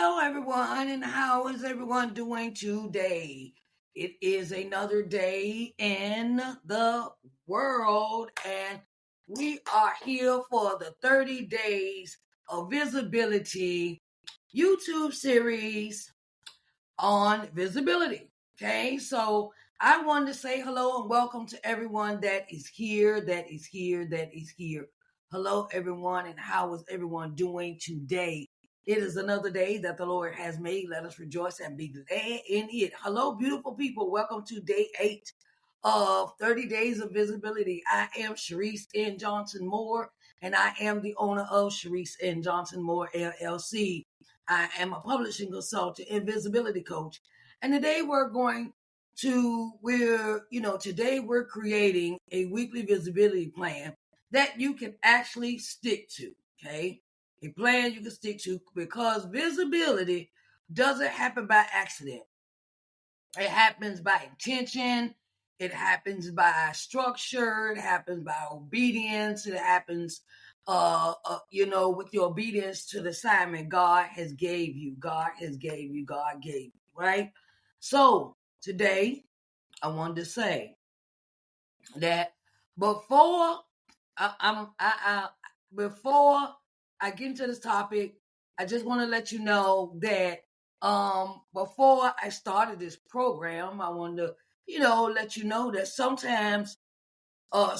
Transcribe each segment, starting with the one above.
Hello, everyone, and how is everyone doing today? It is another day in the world, and we are here for the 30 Days of Visibility YouTube series on visibility. Okay, so I wanted to say hello and welcome to everyone that is here, that is here, that is here. Hello, everyone, and how is everyone doing today? It is another day that the Lord has made. Let us rejoice and be glad in it. Hello, beautiful people. Welcome to day 8 of 30 Days of Visibility. I am Sharise N. Johnson Moore, and I am the owner of Sharise N. Johnson Moore, LLC. I am a publishing consultant and visibility coach. And today today we're creating a weekly visibility plan that you can actually stick to. Okay. A plan you can stick to, because visibility doesn't happen by accident. It happens by intention. It happens by structure. It happens by obedience. It happens, with your obedience to the assignment God has gave you. God has gave you. God gave you. Right. So today, I wanted to say that before before I get into this topic, I just want to let you know that before I started this program, I wanted to let you know that sometimes our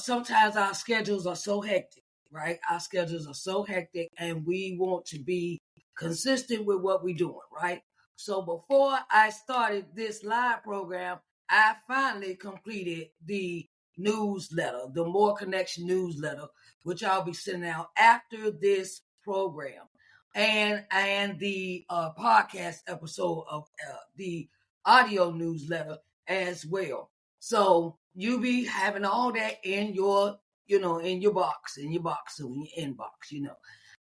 schedules are so hectic, right? Our schedules are so hectic, and we want to be consistent with what we're doing, right? So before I started this live program, I finally completed the newsletter, the More Connection newsletter, which I'll be sending out after this program, and the podcast episode of the audio newsletter as well. So you be having all that in your, in your box, in your inbox.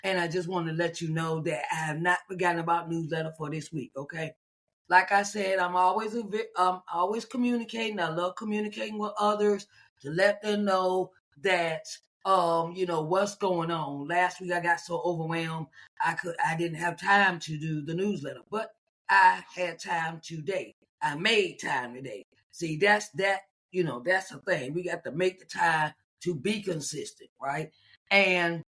And I just want to let you know that I have not forgotten about newsletter for this week. Okay. Like I said, I'm always communicating. I love communicating with others to let them know that what's going on. Last week I got so overwhelmed I didn't have time to do the newsletter, but I had time today. I made time today. See, that's the thing. We got to make the time to be consistent, right? And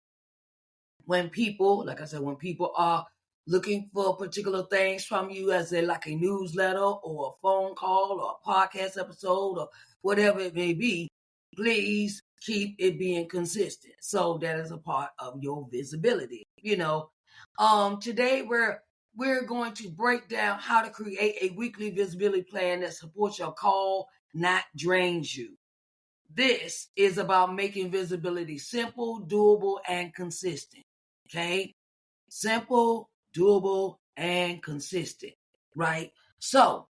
when people, like I said, when people are looking for particular things from you, as they like a newsletter or a phone call or a podcast episode or whatever it may be, please keep it being consistent. So that is a part of your visibility. Today we're going to break down how to create a weekly visibility plan that supports your call, not drains you. This is about making visibility simple, doable, and consistent. Okay? Simple, doable, and consistent. Right? So,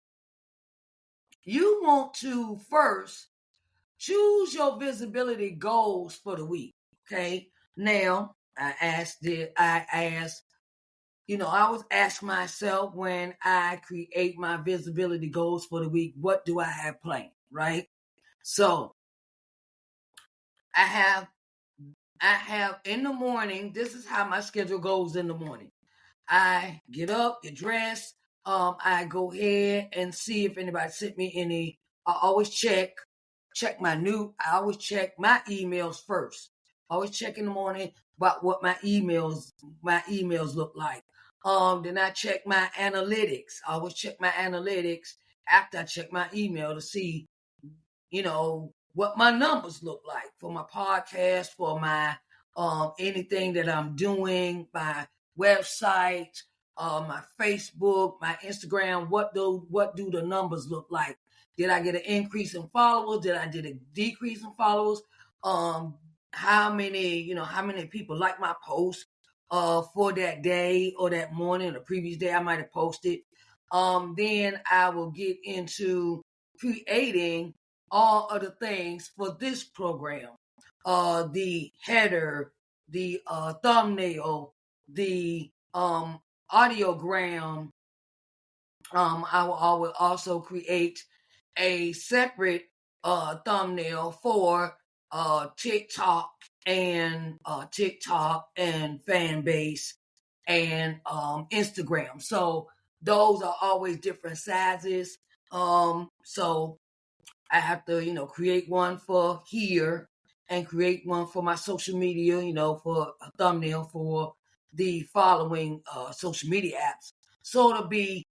you want to first choose your visibility goals for the week. Okay? Now, I always ask myself when I create my visibility goals for the week, what do I have planned? Right? So, I have in the morning, this is how my schedule goes in the morning. I get up, get dressed, I go ahead and see if anybody sent me any. I always check I always check my emails first. I always check in the morning about what my emails look like. Then I check my analytics. I always check my analytics after I check my email to see what my numbers look like for my podcast, for my anything that I'm doing, my website, my Facebook, my Instagram. What do the numbers look like? Did I get an increase in followers? Did I get a decrease in followers? How many people like my post for that day or that morning or the previous day I might have posted. Then I will get into creating all of the things for this program. The header, the thumbnail, the audiogram. I will also create a separate thumbnail for TikTok and fan base. and Instagram. So those are always different sizes. So I have to, create one for here and create one for my social media, for a thumbnail for the following social media apps. So to be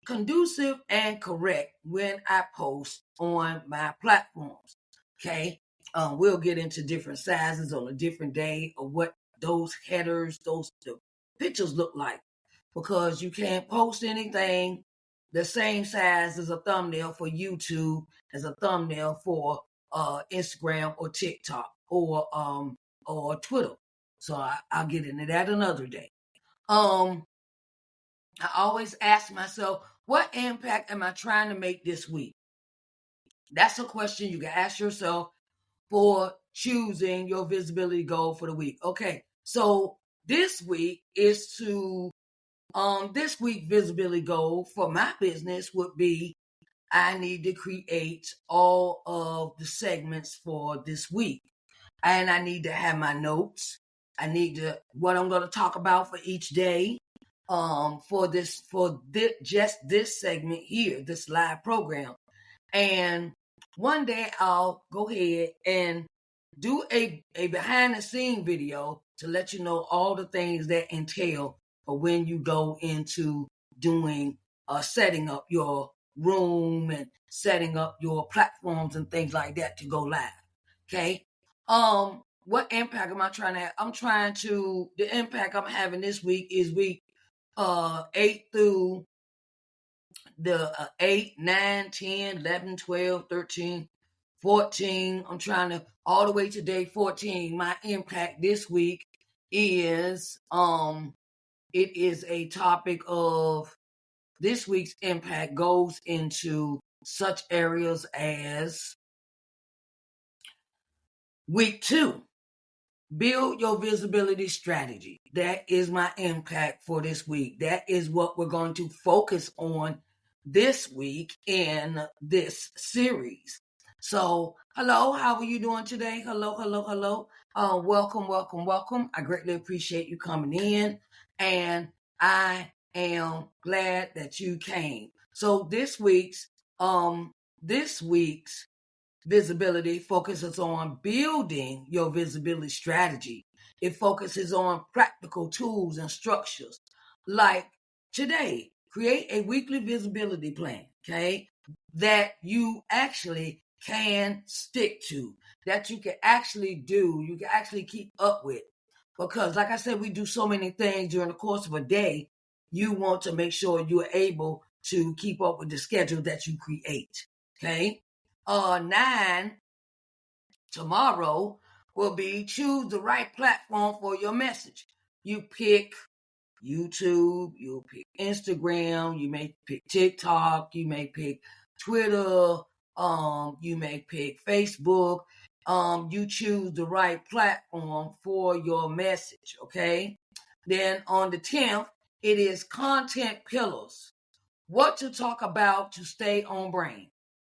conducive and correct when I post on my platforms. Okay. We'll get into different sizes on a different day of what those headers, the pictures look like, because you can't post anything the same size as a thumbnail for YouTube as a thumbnail for Instagram or TikTok or Twitter. So I'll get into that another day. I always ask myself, what impact am I trying to make this week? That's a question you can ask yourself for choosing your visibility goal for the week. Okay, so this week is to this week visibility goal for my business would be I need to create all of the segments for this week. And I need to have my notes. I need to what I'm going to talk about for each day. Just this segment here, this live program. And one day I'll go ahead and do a behind the scene video to let you know all the things that entail for when you go into doing setting up your room and setting up your platforms and things like that to go live. Okay. What impact am I trying to have? The impact I'm having this week is week 8 through the 8, 9, 10, 11, 12, 13, 14. I'm trying to all the way to day 14. My impact this week is it is a topic of this week's impact goes into such areas as week 2. Build your visibility strategy. That is my impact for this week. That is what we're going to focus on this week in this series. So, hello, how are you doing today? Hello, hello, hello. Welcome, welcome, welcome. I greatly appreciate you coming in, and I am glad that you came. So this week's visibility focuses on building your visibility strategy. It focuses on practical tools and structures. Like today, create a weekly visibility plan, okay, that you actually can stick to, that you can actually do, you can actually keep up with. Because, like I said, we do so many things during the course of a day. You want to make sure you're able to keep up with the schedule that you create, okay? 9 tomorrow will be choose the right platform for your message. You pick YouTube, you pick Instagram, you may pick TikTok, you may pick Twitter, you may pick Facebook. You choose the right platform for your message, okay? Then on the 10th, it is content pillars. What to talk about to stay on brand.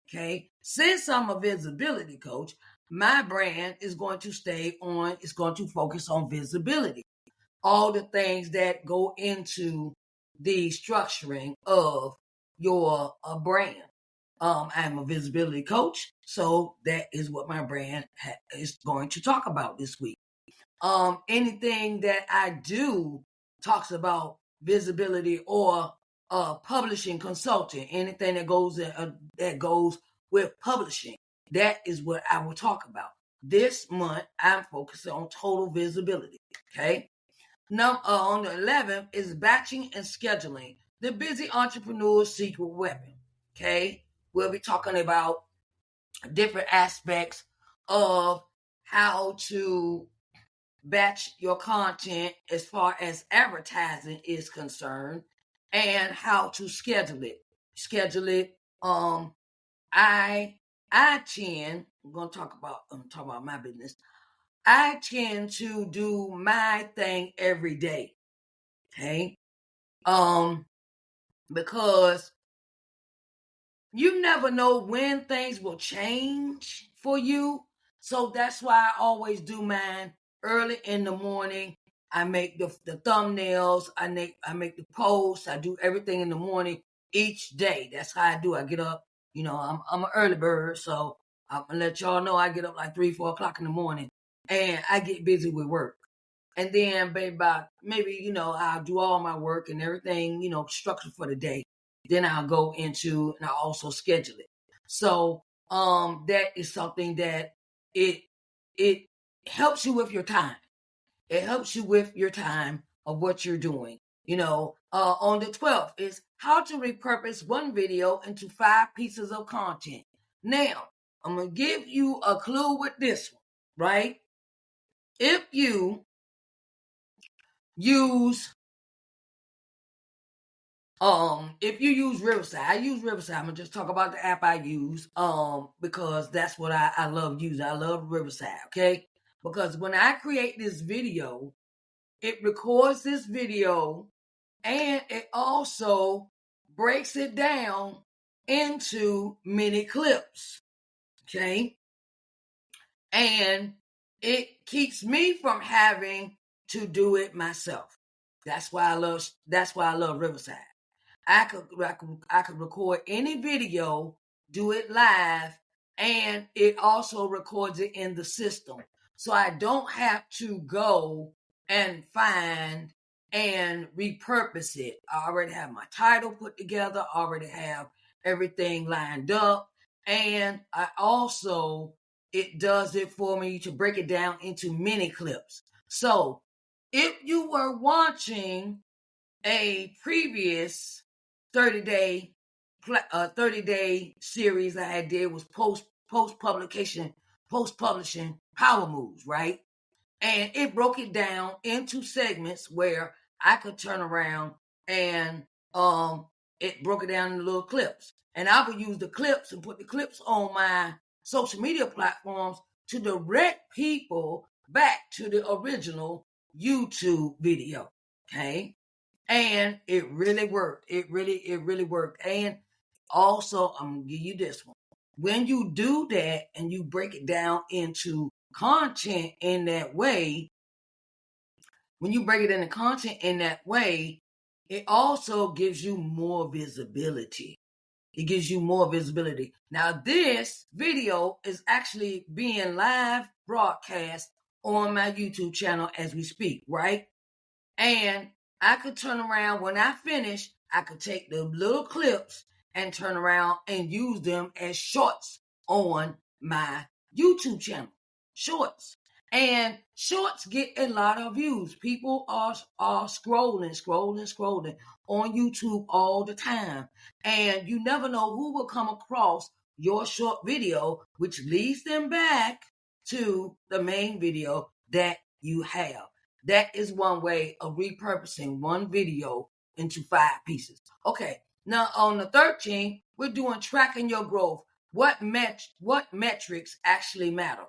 Okay. Since I'm a visibility coach, my brand is going to focus on visibility. All the things that go into the structuring of your brand. I'm a visibility coach, so that is what my brand is going to talk about this week. Anything that I do talks about visibility or publishing consulting, anything that goes with publishing. That is what I will talk about. This month, I'm focusing on total visibility. Okay. Now, on the 11th is batching and scheduling, the busy entrepreneur's secret weapon. Okay. We'll be talking about different aspects of how to batch your content as far as advertising is concerned and how to schedule it. Schedule it. I I'm gonna talk about my business. I tend to do my thing every day. Okay. Because you never know when things will change for you. So that's why I always do mine early in the morning. I make the thumbnails. I make the posts. I do everything in the morning each day. That's how I do. I get up. I'm an early bird, so I'm gonna let y'all know I get up like 3, 4 o'clock in the morning, and I get busy with work. And then about maybe, I'll do all my work and everything, structured for the day. Then I'll go into and I'll also schedule it. So that is something that it helps you with your time. It helps you with your time of what you're doing. On the 12th is how to repurpose one video into 5 pieces of content. Now, I'm going to give you a clue with this one, right? If you use Riverside, I use Riverside. I'm gonna just talk about the app I use because that's what I love using. I love Riverside, okay? Because when I create this video, it records this video and it also breaks it down into mini clips, okay? And it keeps me from having to do it myself. That's why I love Riverside. I could record any video, do it live, and it also records it in the system. So I don't have to go and find and repurpose it. I already have my title put together, I already have everything lined up, and it does it for me to break it down into mini clips. So if you were watching a previous 30-day series that I did was post publishing power moves, right? And it broke it down into segments where I could turn around and it broke it down into little clips. And I would use the clips and put the clips on my social media platforms to direct people back to the original YouTube video. Okay. And it really worked. It really worked. And also, I'm going to give you this one. When you do that and you break it down into content in that way, it also gives you more visibility. It gives you more visibility. Now, this video is actually being live broadcast on my YouTube channel as we speak, right? And I could turn around when I finish, I could take the little clips and turn around and use them as shorts on my YouTube channel. Shorts. And shorts get a lot of views. People are scrolling on YouTube all the time. And you never know who will come across your short video, which leads them back to the main video that you have. That is one way of repurposing one video into 5 pieces. Okay, now on the 13th, we're doing tracking your growth. What metrics actually matter?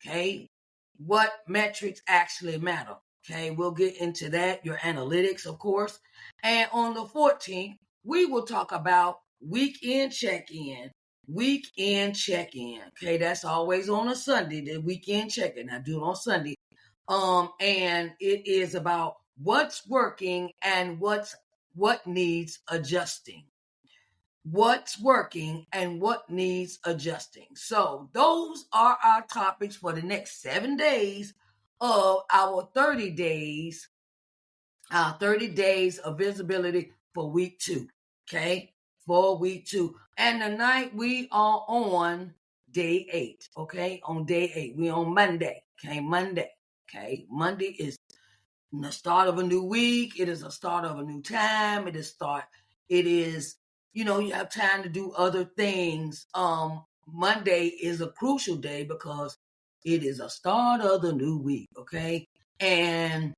Okay, what metrics actually matter? Okay, we'll get into that, your analytics, of course. And on the 14th, we will talk about weekend check-in. Okay, that's always on a Sunday, the weekend check-in. I do it on Sunday. And it is about what's working and what needs adjusting. What's working and what needs adjusting. So those are our topics for the next 7 days of our 30 days of visibility for week 2. Okay, for week 2. And tonight we are on day 8. Okay, on day 8. We on Monday. Okay, Monday. Okay, Monday is the start of a new week. It is a start of a new time. It is, you have time to do other things. Monday is a crucial day because it is a start of the new week. Okay. And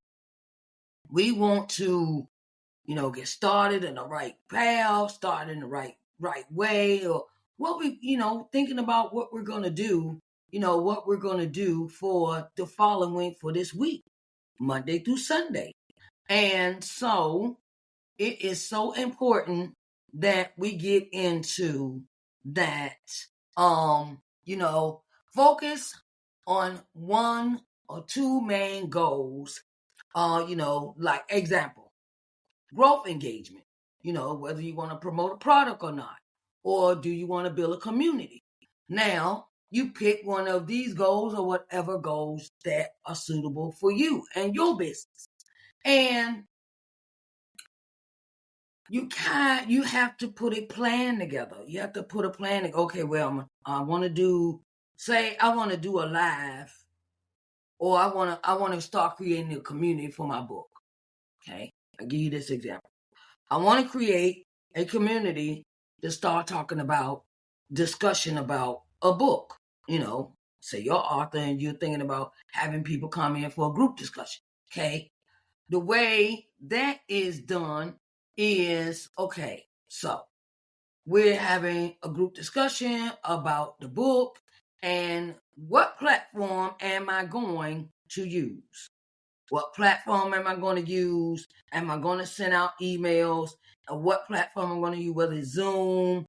we want to, get started in the right path, start in the right way, or what we, thinking about what we're going to do, for the following, for this week, Monday through Sunday. And so it is so important that we get into that, focus on 1 or 2 main goals Like example, growth engagement. Whether you want to promote a product or not, or do you want to build a community? Now, you pick one of these goals or whatever goals that are suitable for you and your business. And you have to put a plan together. You have to put a plan. Okay, well, I want to do, say, I want to do a live, or I want to start creating a community for my book. Okay, I'll give you this example. I want to create a community to start talking about discussion about a book. Say you're author and you're thinking about having people come in for a group discussion. Okay. The way that is done is, okay, so we're having a group discussion about the book and what platform am I going to use? What platform am I going to use? Am I going to send out emails? And what platform I'm going to use? Whether it's Zoom,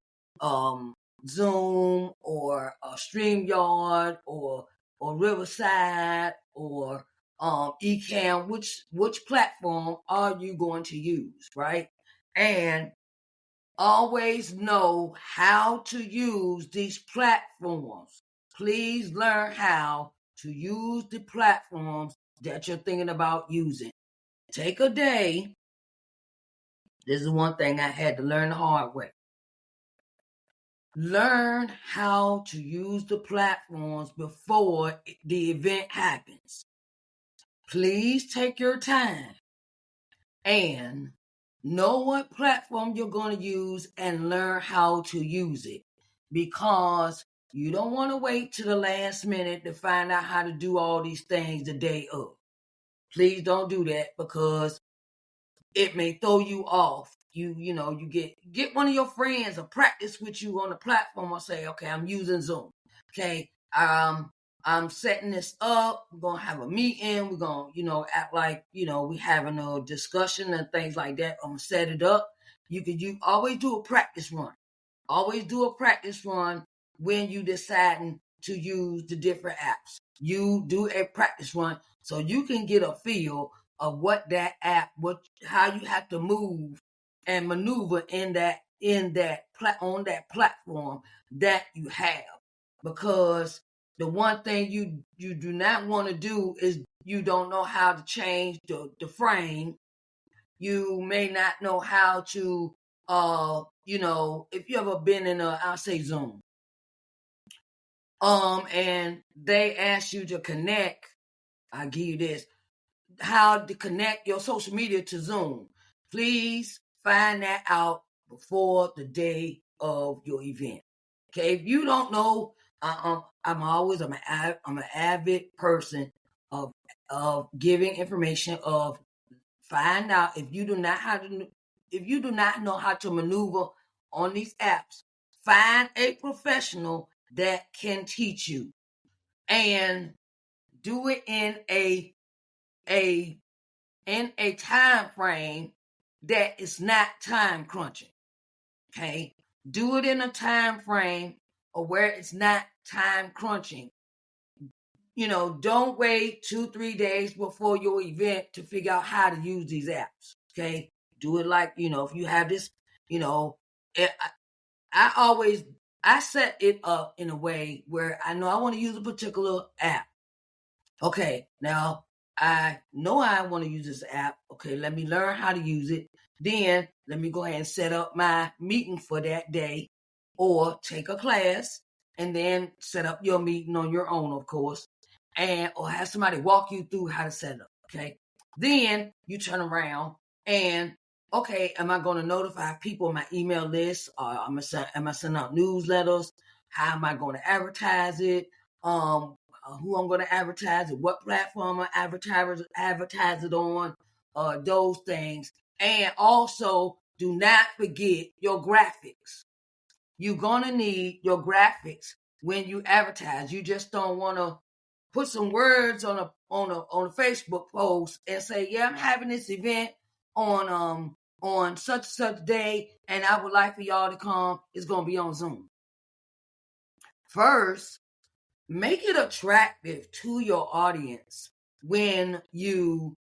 or StreamYard, or Riverside, or Ecamm. Which platform are you going to use, right? And always know how to use these platforms. Please learn how to use the platforms that you're thinking about using. Take a day. This is one thing I had to learn the hard way. Learn how to use the platforms before the event happens. Please take your time and know what platform you're going to use and learn how to use it, because you don't want to wait to the last minute to find out how to do all these things the day of. Please don't do that, because it may throw you off. You get one of your friends to practice with you on the platform, or say, okay, I'm using Zoom. Okay, I'm setting this up. We're gonna have a meeting. We're gonna, act like, we having a discussion and things like that. I'm gonna set it up. You always do a practice run. Always do a practice run when you deciding to use the different apps. You do a practice run so you can get a feel of what that app, how you have to move and maneuver on that platform that you have. Because the one thing you do not want to do is, you don't know how to change the frame. You may not know how to, if you ever been in I'll say Zoom, and they ask you to connect, I'll give you this, how to connect your social media to Zoom. Please find that out before the day of your event. Okay, if you don't know, I'm an avid person of giving information, of find out. If you do not know how to maneuver on these apps, find a professional that can teach you, and do it in a time frame that is not time crunching. Okay, do it in a time frame or where it's not time crunching. Don't wait 2-3 days before your event to figure out how to use these apps. Okay, do it like, if you have this, I set it up in a way where I know I want to use a particular app. Okay, now I know I want to use this app. Okay, let me learn how to use it. Then let me go ahead and set up my meeting for that day, or take a class and then set up your meeting on your own, of course, or have somebody walk you through how to set it up. Okay, then you turn around and, okay, am I going to notify people on my email list? Am I sending out newsletters? How am I going to advertise it? Who I'm going to advertise it, what platform I advertise it on, those things. And also, do not forget your graphics. You're going to need your graphics when you advertise. You just don't want to put some words on a Facebook post and say, yeah, I'm having this event on such day, and I would like for y'all to come. It's going to be on Zoom. First, make it attractive to your audience when you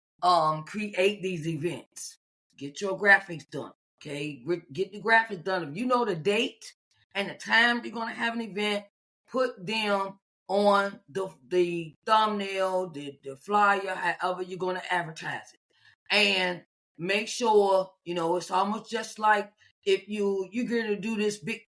create these events. Get your graphics done. Okay, get the graphics done. If you know the date and the time you're gonna have an event, put them on the thumbnail, the flyer, however you're gonna advertise it, and make sure it's almost just like if you're gonna do this big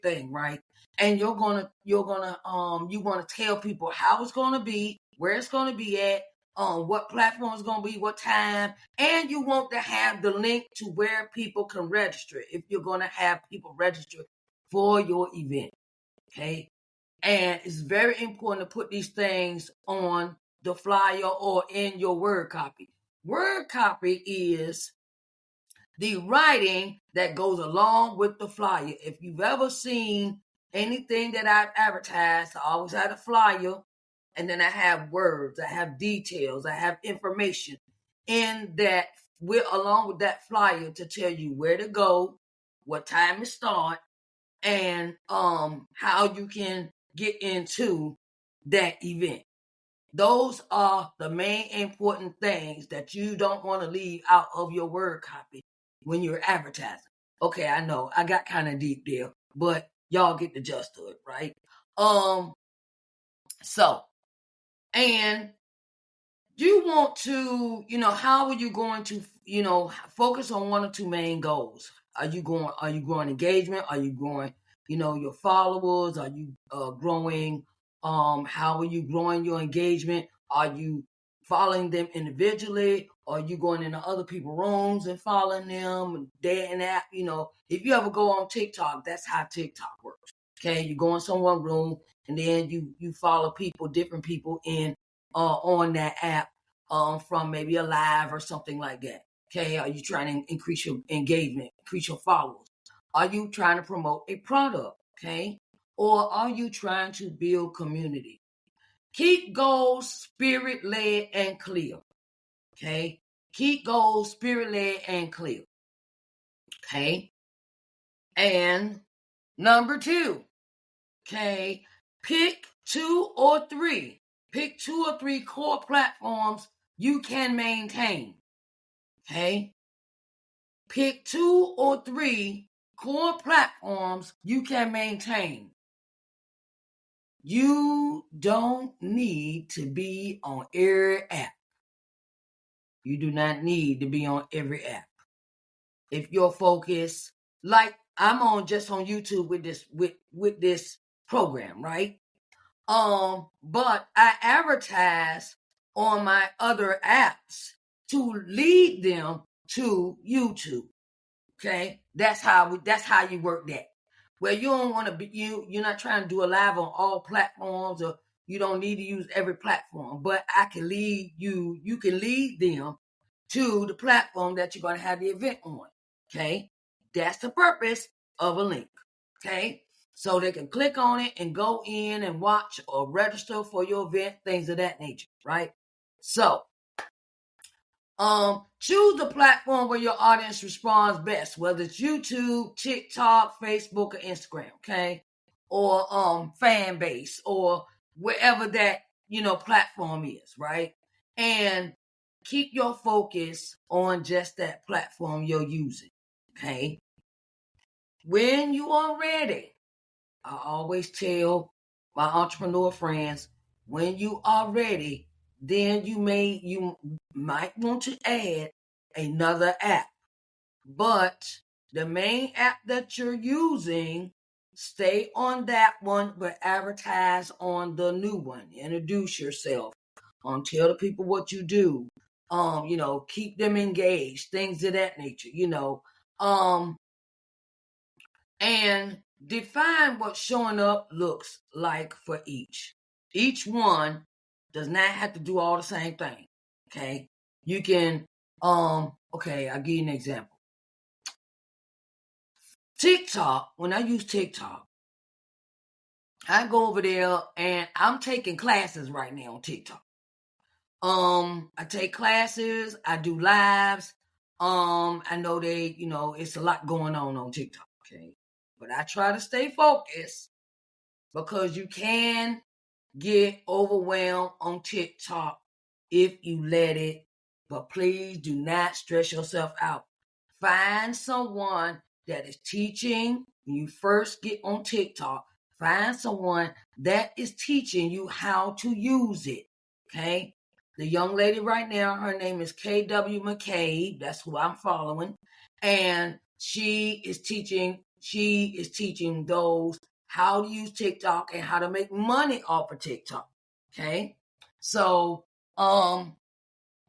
thing, right? And you want to tell people how it's gonna be, where it's gonna be at, what platform is going to be, what time, and you want to have the link to where people can register if you're going to have people register for your event. Okay, and it's very important to put these things on the flyer or in your word copy. Word copy is the writing that goes along with the flyer. If you've ever seen anything that I've advertised, I always had a flyer, and then I have words, I have details, I have information in that along with that flyer to tell you where to go, what time to start, and how you can get into that event. Those are the main important things that you don't want to leave out of your word copy when you're advertising. Okay, I know I got kind of deep there, but y'all get the gist of it, right? So, and you want to, how are you going to, focus on one or two main goals? Are you growing engagement? Are you growing, your followers? Are you growing, how are you growing your engagement? Are you following them individually? Or are you going into other people's rooms and following them day and that? If you ever go on TikTok, that's how TikTok works. Okay, you go in someone's room and then you follow different people in on that app from maybe a live or something like that. Okay, are you trying to increase your engagement, increase your followers? Are you trying to promote a product? Okay, or are you trying to build community? Keep goals spirit led and clear. Okay, keep goals spirit led and clear. Okay, and number 2. Okay, pick 2 or 3. Pick 2 or 3 core platforms you can maintain. Okay, pick 2 or 3 core platforms you can maintain. You don't need to be on every app. You do not need to be on every app. If your focus, like I'm on YouTube with this program, right? But I advertise on my other apps to lead them to YouTube. Okay, that's how you work that. Well, you don't want to be you're not trying to do a live on all platforms, or you don't need to use every platform. But I can lead you. You can lead them to the platform that you're going to have the event on. Okay, that's the purpose of a link. Okay, so they can click on it and go in and watch or register for your event, things of that nature, right? So, choose the platform where your audience responds best, whether it's YouTube, TikTok, Facebook, or Instagram, okay? Or fan base, or wherever that, platform is, right? And keep your focus on just that platform you're using, okay? When you are ready, I always tell my entrepreneur friends, when you are ready, then you might want to add another app. But the main app that you're using, stay on that one, but advertise on the new one. Introduce yourself. Tell the people what you do. Keep them engaged, things of that nature, and define what showing up looks like for each. Each one does not have to do all the same thing. Okay. You can, okay, I'll give you an example. TikTok, when I use TikTok, I go over there and I'm taking classes right now on TikTok. I take classes, I do lives. I know it's a lot going on TikTok. Okay. But I try to stay focused because you can get overwhelmed on TikTok if you let it but please do not stress yourself out. Find someone that is teaching when you first get on TikTok. Find someone that is teaching you how to use it. Okay? The young lady right now, her name is KW McCabe. That's who I'm following. And she is teaching those how to use TikTok and how to make money off of TikTok. Okay? So,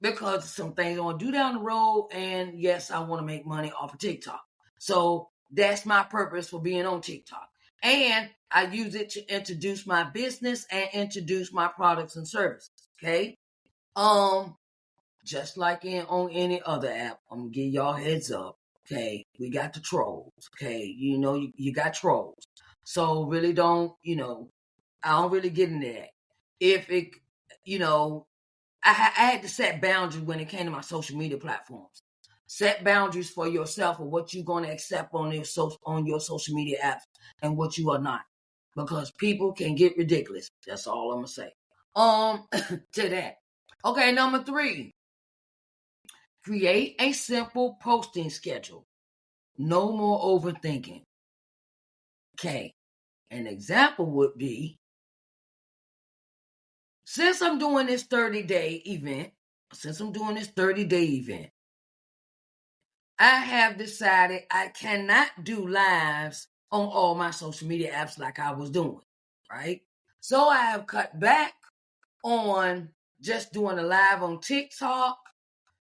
because some things I want to do down the road, and yes, I want to make money off of TikTok. So that's my purpose for being on TikTok. And I use it to introduce my business and introduce my products and services. Okay. Just like on any other app, I'm gonna give y'all heads up. Okay, we got the trolls. Okay, you got trolls. So really don't, I don't really get into that. If it, I had to set boundaries when it came to my social media platforms. Set boundaries for yourself of what you're going to accept on your social media apps and what you are not, because people can get ridiculous. That's all I'm gonna say. To that. Okay, number 3. Create a simple posting schedule. No more overthinking. Okay, an example would be, since I'm doing this 30-day event, I have decided I cannot do lives on all my social media apps like I was doing, right? So I have cut back on just doing a live on TikTok,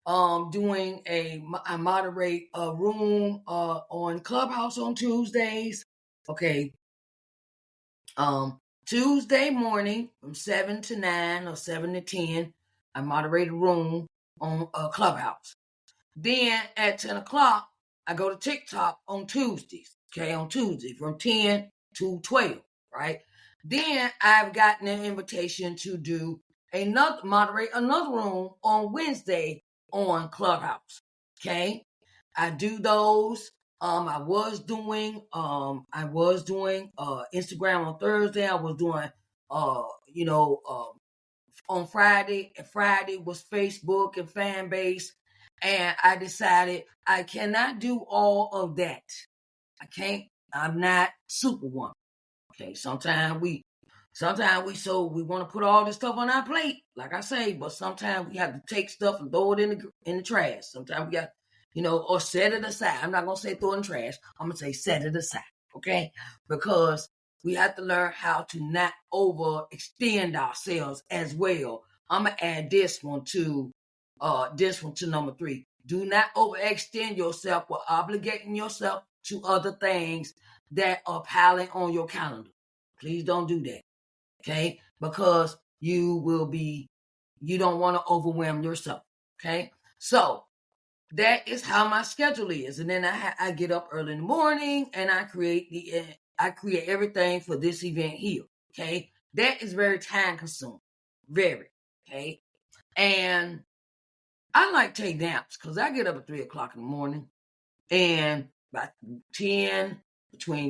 I moderate a room on Clubhouse on Tuesdays. Okay. Tuesday morning from 7 to 9 or 7 to 10, I moderate a room on Clubhouse. Then at 10 o'clock, I go to TikTok on Tuesdays. Okay, on Tuesday from 10 to 12, right? Then I've gotten an invitation to moderate another room on Wednesday on Clubhouse. Okay, I do those. I was doing Instagram on Thursday. I was doing on Friday. And Friday was Facebook and fan base. And I decided I cannot do all of that. I can't. I'm not Superwoman. Okay. Sometimes we want to put all this stuff on our plate, like I say, but sometimes we have to take stuff and throw it in the trash. Sometimes we got, or set it aside. I'm not gonna say throw it in the trash. I'm gonna say set it aside. Okay, because we have to learn how to not overextend ourselves as well. I'm gonna add this one to number 3. Do not overextend yourself or obligating yourself to other things that are piling on your calendar. Please don't do that. Okay? Because you don't want to overwhelm yourself. Okay? So that is how my schedule is. And then I get up early in the morning and I create everything for this event here. Okay? That is very time consuming. Very. Okay? And I like to take naps because I get up at 3 o'clock in the morning, and by between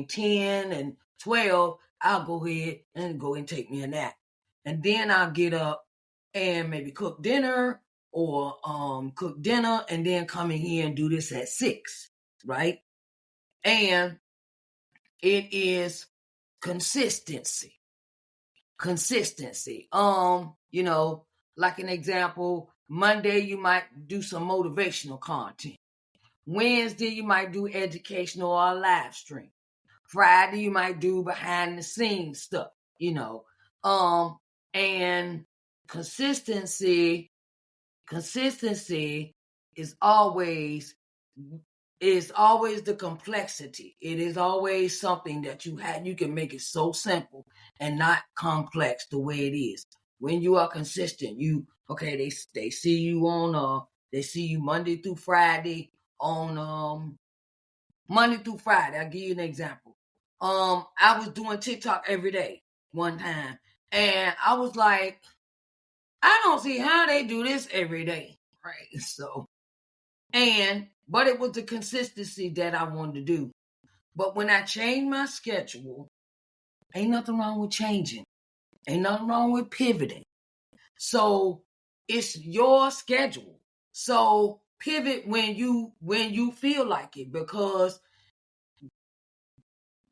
10 and 12, I'll go ahead and take me a nap. And then I'll get up and maybe cook dinner and then come in here and do this at 6, right? And it is consistency. Like an example, Monday you might do some motivational content. Wednesday you might do educational or live stream. Friday you might do behind the scenes stuff, and consistency is always the complexity. It is always something that you can make it so simple and not complex the way it is. When you are consistent, they see you Monday through Friday on Monday through Friday. I'll give you an example. I was doing TikTok every day one time, and I was like, I don't see how they do this every day, right? So, but it was the consistency that I wanted to do. But when I changed my schedule, ain't nothing wrong with changing. Ain't nothing wrong with pivoting. So it's your schedule. So pivot when you feel like it, because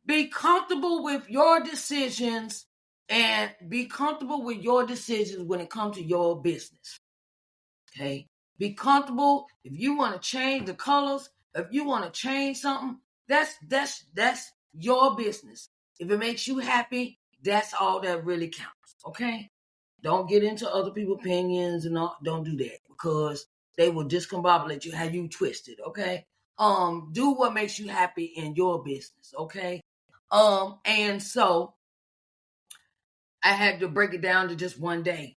be comfortable with your decisions, and be comfortable with your decisions when it comes to your business. Okay? Be comfortable. If you want to change the colors, if you want to change something, that's your business. If it makes you happy, that's all that really counts. Okay? Don't get into other people's opinions and all, don't do that, because they will discombobulate you, have you twisted. Okay? Do what makes you happy in your business. Okay? And so I had to break it down to just one day.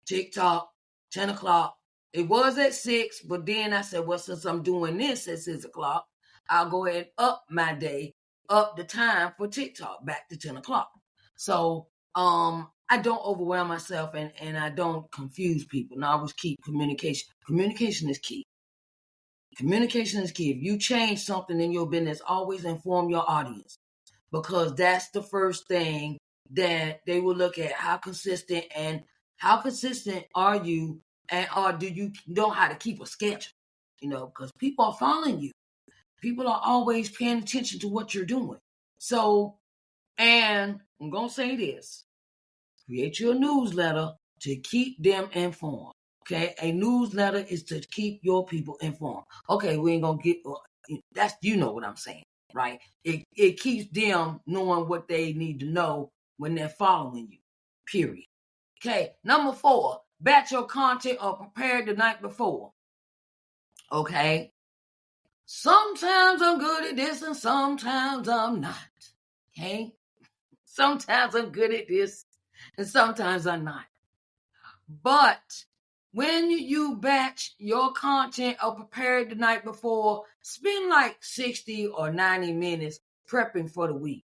TikTok, 10 o'clock. It was at 6, but then I said, well, since I'm doing this at 6 o'clock, I'll go ahead and up my day, up the time for TikTok back to 10 o'clock. So I don't overwhelm myself, and I don't confuse people. And I always keep communication. Communication is key. Communication is key. If you change something in your business, always inform your audience, because that's the first thing that they will look at. How consistent are you, or do you know how to keep a schedule? Because people are following you. People are always paying attention to what you're doing. So, and I'm going to say this: create your newsletter to keep them informed. Okay, a newsletter is to keep your people informed. Okay, we ain't gonna get that's, what I'm saying, right? It keeps them knowing what they need to know when they're following you. Period. Okay, number 4, batch your content or prepare the night before. Okay, sometimes I'm good at this and sometimes I'm not. Okay, sometimes I'm good at this and sometimes I'm not. But when you batch your content or prepare it the night before, spend like 60 or 90 minutes prepping for the week.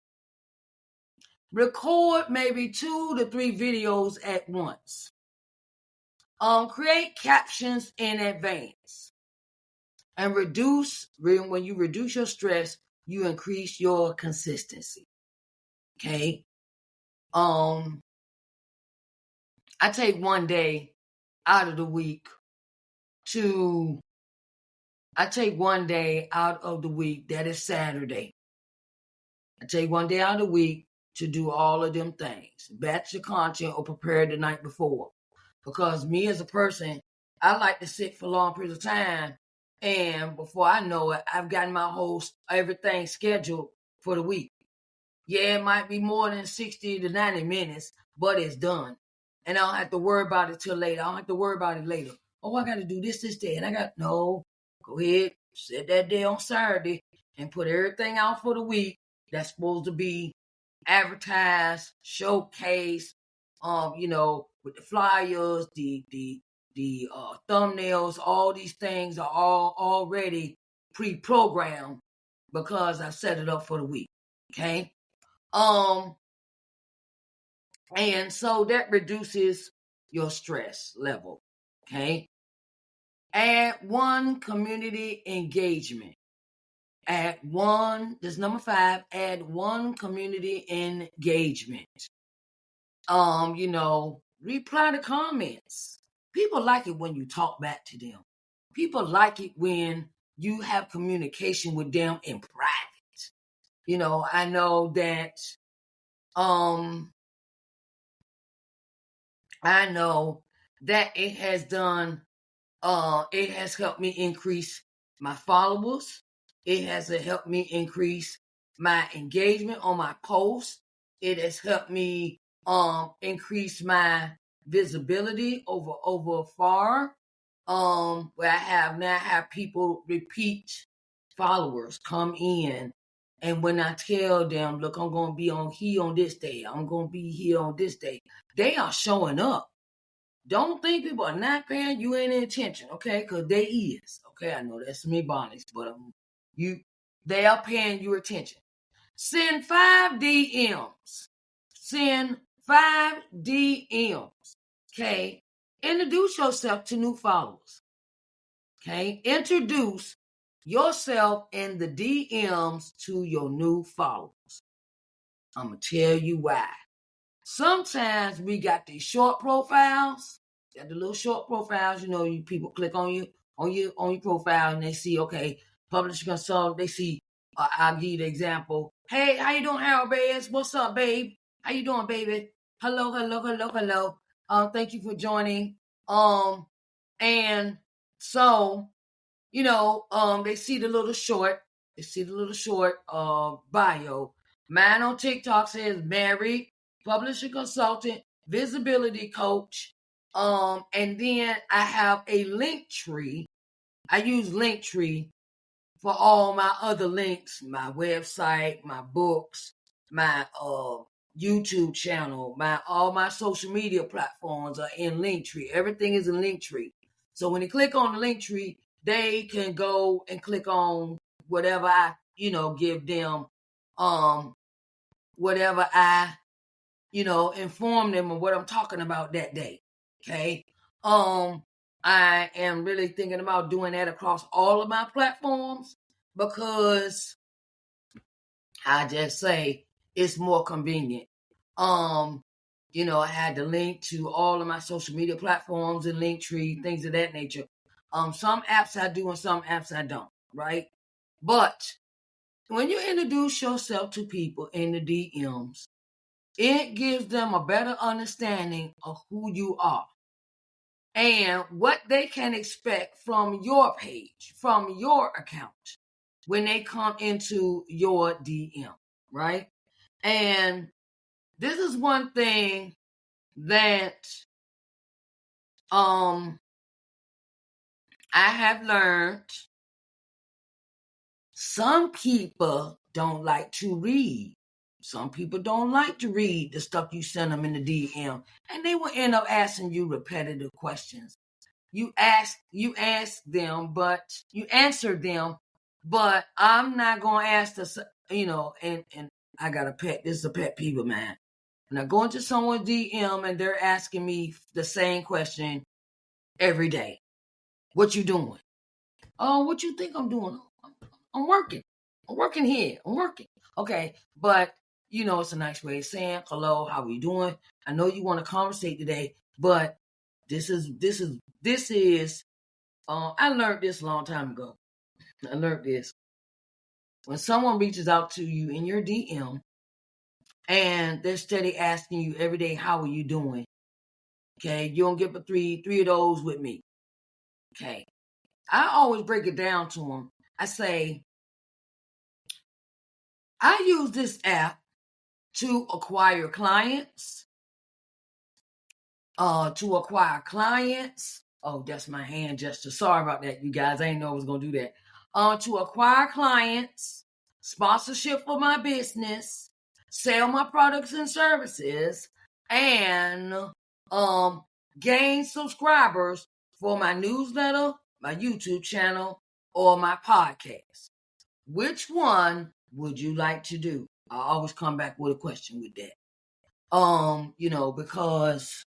Record maybe 2 to 3 videos at once. Create captions in advance. And when you reduce your stress, you increase your consistency. Okay? I take one day out of the week that is Saturday. I take one day out of the week to do all of them things. Batch your content or prepare the night before. Because me as a person, I like to sit for long periods of time, and before I know it, I've gotten my everything scheduled for the week. Yeah, it might be more than 60 to 90 minutes, but it's done. And I don't have to worry about it till later. I don't have to worry about it later. Oh, I got to do this day. And go ahead, set that day on Saturday and put everything out for the week that's supposed to be advertised, showcased, with the flyers, the thumbnails. All these things are all already pre-programmed because I set it up for the week. Okay. And so that reduces your stress level. Okay. Add 1 community engagement. This number 5, add 1 community engagement. Reply to comments. People like it when you talk back to them. People like it when you have communication with them in private. I know that it has done it has helped me increase my followers. It has helped me increase my engagement on my posts. It has helped me increase my visibility over far. Where I have people, repeat followers, come in, and when I tell them, look, I'm gonna be here on this day, I'm gonna be here on this day, they are showing up. Don't think people are not paying you any attention, okay? Because they is, okay? I know that's some ebonics, but they are paying you attention. Send 5 DMs. Send 5 DMs, okay? Introduce yourself to new followers, okay? Introduce yourself in the DMs to your new followers. I'm going to tell you why. Sometimes we got these short profiles, got the little short profiles, you people click on you on your profile, and they see, okay, publishing consultant. They see, I'll give you the example. Hey, how you doing, Harold Baez? What's up, babe? How you doing, baby? Hello, hello, hello, hello. Thank you for joining. And so, they see the little short. They see the little short bio. Mine on TikTok says married, publishing consultant, visibility coach. And then I have a link tree. I use Linktree for all my other links, my website, my books, my YouTube channel, all my social media platforms are in Linktree. Everything is in Linktree. So when you click on the Linktree, they can go and click on whatever I, give them, whatever I, inform them of what I'm talking about that day. Okay. I am really thinking about doing that across all of my platforms because I just say it's more convenient. I had the link to all of my social media platforms and Linktree, things of that nature. Some apps I do and some apps I don't, right? But when you introduce yourself to people in the DMs, it gives them a better understanding of who you are and what they can expect from your page, from your account when they come into your DM, right? And this is one thing that I have learned. Some people don't like to read. Some people don't like to read the stuff you send them in the DM, and they will end up asking you repetitive questions. You ask them, but you answer them, but I'm not gonna ask the, and I got a pet. This is a pet peeve of mine. When I go into someone's DM and they're asking me the same question every day, what you doing? Oh, what you think I'm doing? I'm working. I'm working here. I'm working. Okay, but it's a nice way of saying hello. How are you doing? I know you want to conversate today, but this is. I learned this a long time ago. I learned this when someone reaches out to you in your DM and they're steady asking you every day, "How are you doing?" Okay, you don't get but three of those with me. Okay, I always break it down to them. I say, I use this app to acquire clients. Oh, that's my hand gesture. Sorry about that, you guys. I didn't know I was gonna do that. To acquire clients, sponsorship for my business, sell my products and services, and gain subscribers for my newsletter, my YouTube channel, or my podcast. Which one would you like to do? I always come back with a question with that. Because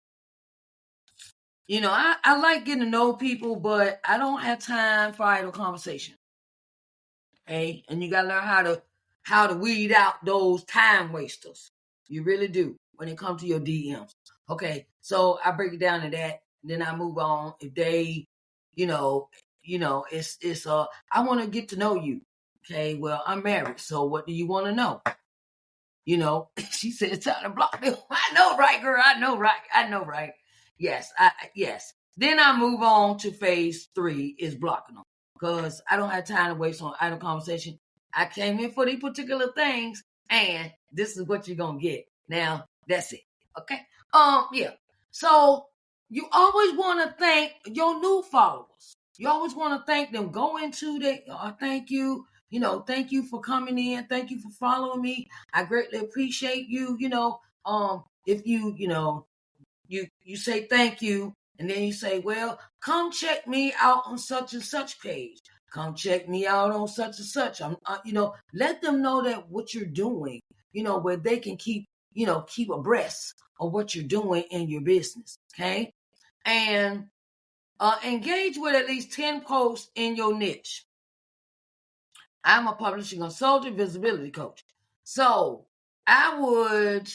I like getting to know people, but I don't have time for idle conversation. Okay, and you gotta learn how to weed out those time wasters. You really do when it comes to your DMs. Okay, so I break it down to that, then I move on. If they, it's I want to get to know you. Okay, well, I'm married, so what do you want to know? She said it's time to block them. I know, right, girl? I know, right? Yes, yes. Then I move on to phase 3 is blocking them because I don't have time to waste on idle conversation. I came in for these particular things, and this is what you're gonna get. Now, that's it. Okay. Yeah. So you always want to thank your new followers. You always want to thank them. Go into the thank you. Thank you for coming in. Thank you for following me. I greatly appreciate you. If you say thank you, and then you say, well, come check me out on such and such page. Come check me out on such and such. Let them know that what you're doing, where they can keep abreast of what you're doing in your business. Okay. And engage with at least 10 posts in your niche. I'm a publishing consultant, visibility coach. So I would,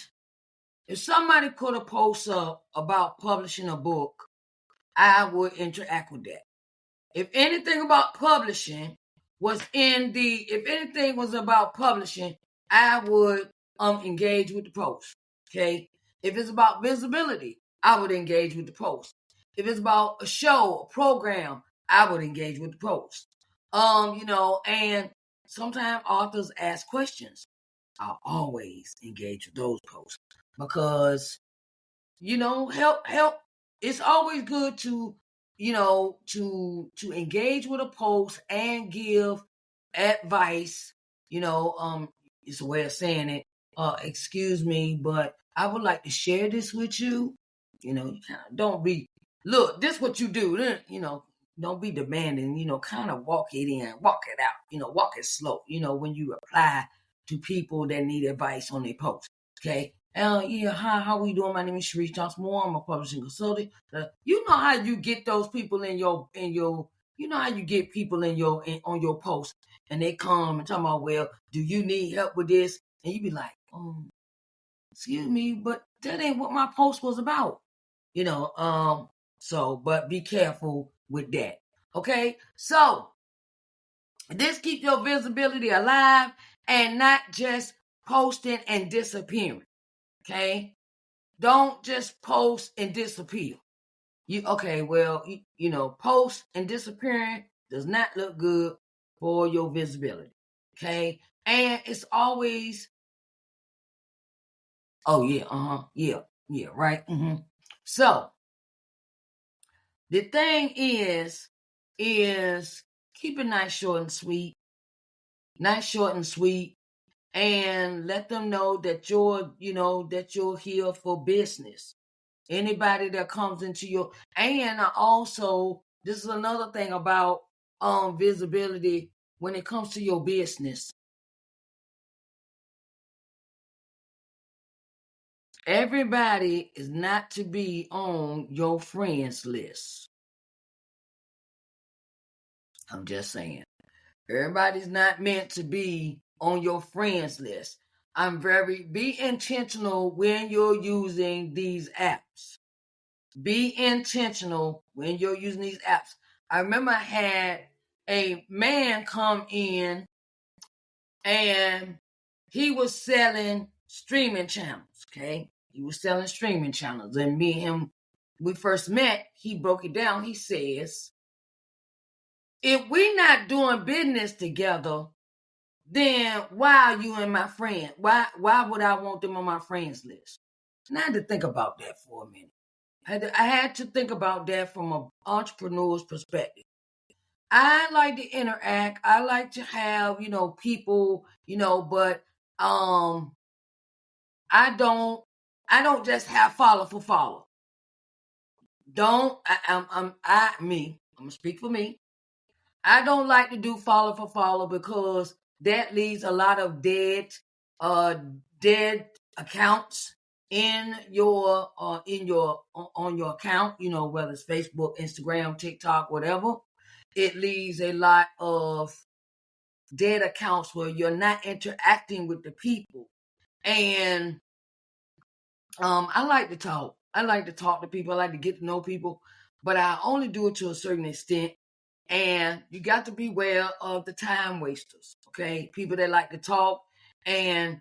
if somebody put a post up about publishing a book, I would interact with that. if anything about publishing if anything was about publishing, I would engage with the post. Okay. If it's about visibility, I would engage with the post. If it's about a show, a program, I would engage with the post. And sometimes authors ask questions. I'll always engage with those posts because help. It's always good to engage with a post and give advice. It's a way of saying it. Excuse me, but I would like to share this with you. You kind of don't be look. This what you do. Don't be demanding. Kind of walk it in, walk it out. Walk it slow. When you reply to people that need advice on their post. Okay. Yeah, hi, how we doing? My name is Sharise Johnson Moore. I'm a publishing consultant. You know how you get those people you know how you get people on your post and they come and talk about, well, do you need help with this? And you be like, excuse me, but that ain't what my post was about. But be careful with that. Okay. So this keeps your visibility alive and not just posting and disappearing. Okay. Don't just post and disappear. Post and disappearing does not look good for your visibility. Okay. And it's always, oh yeah, yeah, right. Mm-hmm. So the thing is keep it nice, short and sweet. Nice, short and sweet. And let them know that you're here for business. Anybody that comes into your, and also, this is another thing about visibility when it comes to your business. Everybody is not to be on your friends list. I'm just saying. Everybody's not meant to be on your friends list. Be intentional when you're using these apps. Be intentional when you're using these apps. I remember I had a man come in and he was selling streaming channels. Okay. He was selling streaming channels. And me and him, we first met, he broke it down. He says, if we're not doing business together, then why are you and my friend? Why would I want them on my friends list? And I had to think about that for a minute. I had to think about that from an entrepreneur's perspective. I like to interact. I like to have, people, but I don't just have follow for follow. I'm gonna speak for me. I don't like to do follow for follow because that leaves a lot of dead accounts in your on your account, whether it's Facebook, Instagram, TikTok, whatever. It leaves a lot of dead accounts where you're not interacting with the people. And I like to talk. I like to talk to people. I like to get to know people, but I only do it to a certain extent. And you got to beware of the time wasters, okay? People that like to talk and,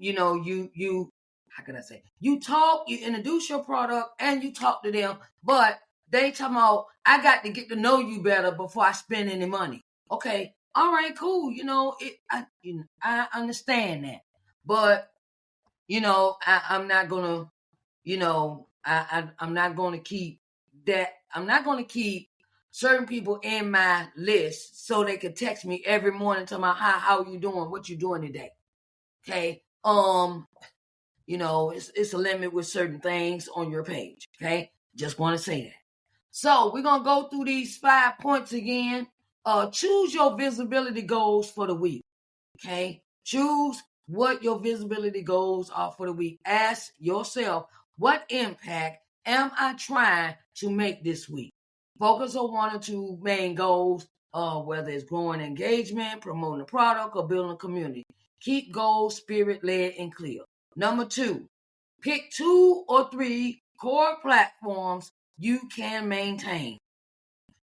how can I say? You talk, you introduce your product and you talk to them, but they talking about, I got to get to know you better before I spend any money. Okay. All right, cool. I understand that, but, I'm not going to, I'm not going to keep that. I'm not going to keep certain people in my list so they can text me every morning to my how you doing, what you doing today. Okay. It's a limit with certain things on your page. Okay. Just want to say that. So we're gonna go through these 5 points again. Choose your visibility goals for the week. Okay. Choose what your visibility goals are for the week. Ask yourself, what impact am I trying to make this week? Focus on 1 or 2 main goals, whether it's growing engagement, promoting a product, or building a community. Keep goals spirit-led and clear. Number 2, pick 2 or 3 core platforms you can maintain.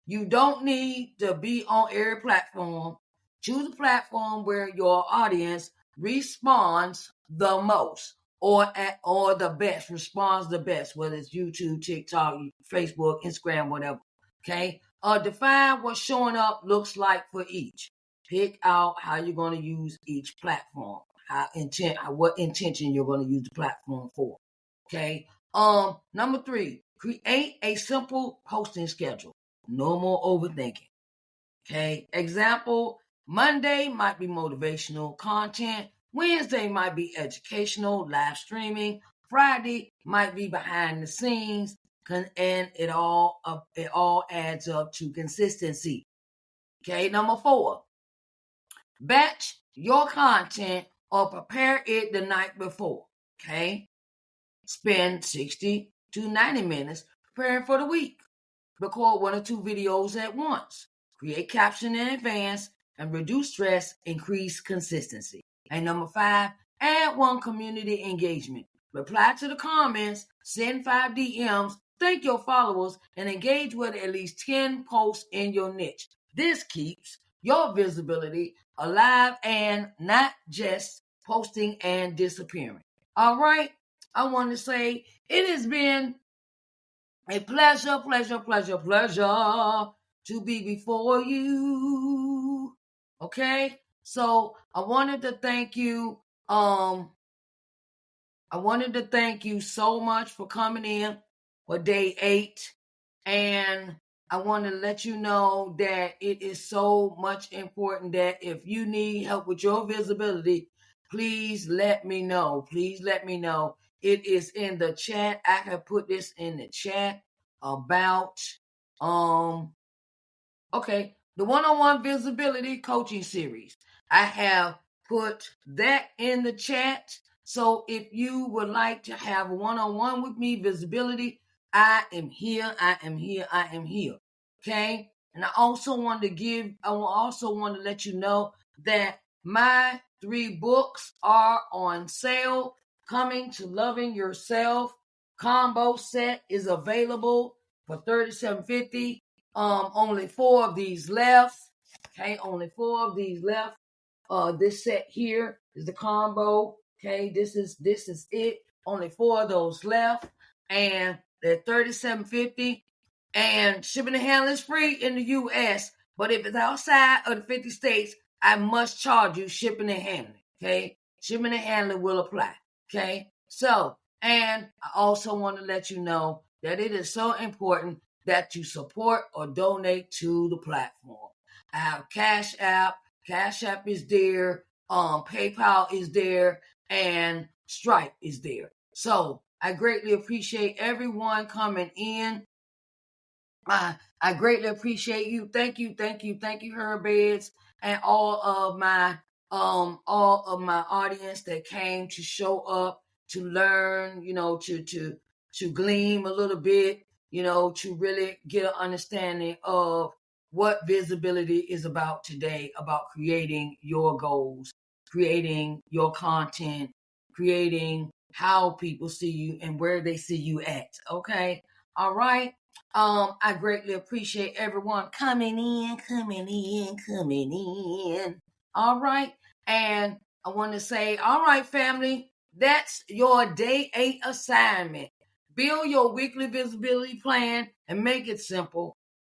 You don't need to be on every platform. Choose a platform where your audience responds the most or the best, responds the best, whether it's YouTube, TikTok, Facebook, Instagram, whatever. Okay? Define what showing up looks like for each. Pick out how you're going to use each platform. What intention you're going to use the platform for. Okay. Number 3, create a simple posting schedule. No more overthinking. Okay. Example, Monday might be motivational content. Wednesday might be educational, live streaming. Friday might be behind the scenes. And it all adds up to consistency. Okay. Number 4, batch your content or prepare it the night before. Okay. Spend 60 to 90 minutes preparing for the week. Record 1 or 2 videos at once. Create caption in advance and reduce stress, increase consistency. And number 5, add 1 community engagement. Reply to the comments, send 5 DMs, thank your followers, and engage with at least 10 posts in your niche. This keeps your visibility alive and not just posting and disappearing. All right? I want to say it has been a pleasure to be before you. Okay? So I wanted to thank you. I wanted to thank you so much for coming in for day 8. And I want to let you know that it is so much important that if you need help with your visibility, please let me know. Please let me know. It is in the chat. I have put this in the chat about the one-on-one visibility coaching series. I have put that in the chat. So if you would like to have a one-on-one with me, visibility, I am here. Okay. And I also want to let you know that my 3 books are on sale. Coming to Loving Yourself combo set is available for $37.50. Only 4 of these left. Okay, only 4 of these left. This set here is the combo. Okay, this is it. Only 4 of those left, and they're $37.50. And shipping and handling is free in the U.S. But if it's outside of the 50 states, I must charge you shipping and handling. Okay, shipping and handling will apply. Okay, so and I also want to let you know that it is so important that you support or donate to the platform. I have Cash App. Cash App is there. PayPal is there, and Stripe is there. So I greatly appreciate everyone coming in. I greatly appreciate you. Thank you, Herbeds, and all of my audience that came to show up to learn, to glean a little bit, to really get an understanding of what visibility is about today, about creating your goals, creating your content, creating how people see you and where they see you at. Okay. All right. I greatly appreciate everyone coming in. All right. And I want to say, all right, family, that's your day 8 assignment. Build your weekly visibility plan and make it simple,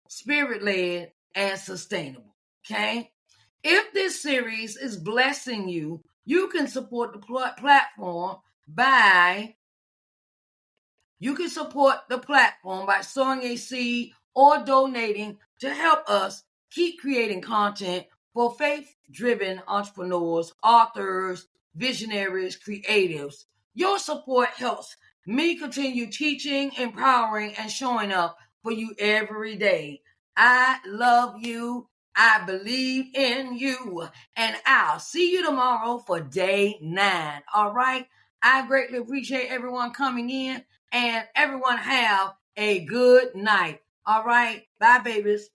spirit-led, and sustainable. Okay? If this series is blessing you, you can support the platform by sowing a seed or donating to help us keep creating content for faith-driven entrepreneurs, authors, visionaries, creatives. Your support helps me continue teaching, empowering, and showing up for you every day. I love you. I believe in you. And I'll see you tomorrow for day 9. All right? I greatly appreciate everyone coming in, and everyone have a good night. All right? Bye, babies.